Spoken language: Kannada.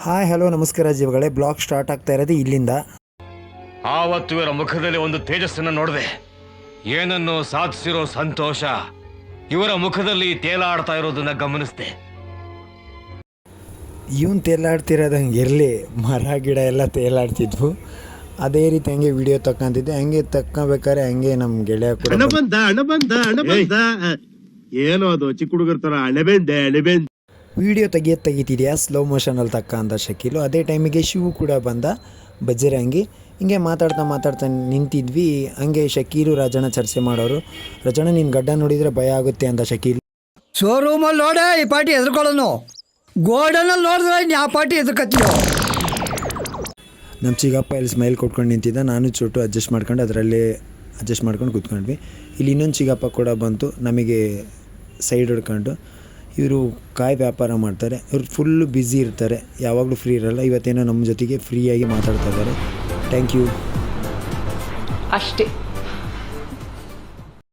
ಹಾಯ್ ಹಲೋ ನಮಸ್ಕಾರ ಜೀವಗಳೇ. ಬ್ಲಾಗ್ ಸ್ಟಾರ್ಟ್ ಆಗ್ತಾ ಇರೋದು ಇಲ್ಲಿಂದ. ಆವತ್ತು ಇವರ ಮುಖದಲ್ಲಿ ಒಂದು ತೇಜಸ್ಸನ್ನು ನೋಡಿದೆ. ಏನನ್ನು ಸಾಧಿಸಿರೋ ಸಂತೋಷ ಇವರ ಮುಖದಲ್ಲಿ ತೇಲಾಡ್ತಾ ಇರೋದನ್ನ ಗಮನಿಸಿದೆ. ಇವನು ತೇಲಾಡ್ತಿರೋದಂಗೆ ಇರಲಿ, ಮರ ಗಿಡ ಎಲ್ಲ ತೇಲಾಡ್ತಿದ್ವು. ಅದೇ ರೀತಿ ಹಂಗೆ ವಿಡಿಯೋ ತಕ್ಕಂತಿದ್ದೆ. ಹಂಗೆ ತಕ್ಕೋಬೇಕಾದ್ರೆ ಹಂಗೆ ನಮ್ಮ ಗೆಳೆಯ ಕೂಡ ಏನೋ ಅದು ಚಿಕ್ಕ ಹುಡುಗರ ತರ ಅಣೆಬೆಂದೆ ವಿಡಿಯೋ ತೆಗಿತಿದ್ಯಾ ಸ್ಲೋ ಮೋಷನಲ್ಲಿ ತಕ್ಕ ಅಂತ ಶಕೀಲು. ಅದೇ ಟೈಮಿಗೆ ಶಿವು ಕೂಡ ಬಂದ, ಬಜ್ಜರಂಗಿ. ಹಿಂಗೆ ಮಾತಾಡ್ತಾ ನಿಂತಿದ್ವಿ. ಹಂಗೆ ಶಕೀಲು ರಾಜಣ್ಣ ಚರ್ಚೆ ಮಾಡೋರು. ರಾಜಣ್ಣ ನಿನ್ನ ಗಡ್ಡ ನೋಡಿದರೆ ಭಯ ಆಗುತ್ತೆ ಅಂತ ಶಕೀಲು. ಶೋರೂಮಲ್ಲಿ ನೋಡೆ ಈ ಪಾರ್ಟಿ ಎದುರ್ಕೊಳ್ಳೋನು, ಗೋಡನಲ್ಲಿ ನೋಡಿದ್ರೆ ಆ ಪಾರ್ಟಿ ಎದುರ್ಕತ್ತೀವೋ. ನಮ್ಮ ಚಿಗಪ್ಪ ಇಲ್ಲಿ ಸ್ಮೈಲ್ ಕೊಟ್ಕೊಂಡು ನಿಂತಿದ್ದ. ನಾನು ಚೋಟು ಅಡ್ಜಸ್ಟ್ ಮಾಡ್ಕೊಂಡು ಅದರಲ್ಲೇ ಅಡ್ಜಸ್ಟ್ ಮಾಡ್ಕೊಂಡು ಕೂತ್ಕೊಂಡ್ವಿ. ಇಲ್ಲಿ ಇನ್ನೊಂದು ಚಿಗಪ್ಪ ಕೂಡ ಬಂತು, ನಮಗೆ ಸೈಡ್ ಹೊಡ್ಕೊಂಡು. ಇವರು ಕಾಯಿ ವ್ಯಾಪಾರ ಮಾಡ್ತಾರೆ. ಇವರು ಫುಲ್ಲು ಬ್ಯುಸಿ ಇರ್ತಾರೆ, ಯಾವಾಗಲೂ ಫ್ರೀ ಇರಲ್ಲ. ಇವತ್ತೇನೋ ನಮ್ಮ ಜೊತೆಗೆ ಫ್ರೀಯಾಗಿ ಮಾತಾಡ್ತಾ ಇದ್ದಾರೆ. ಥ್ಯಾಂಕ್ ಯು ಅಷ್ಟೇ.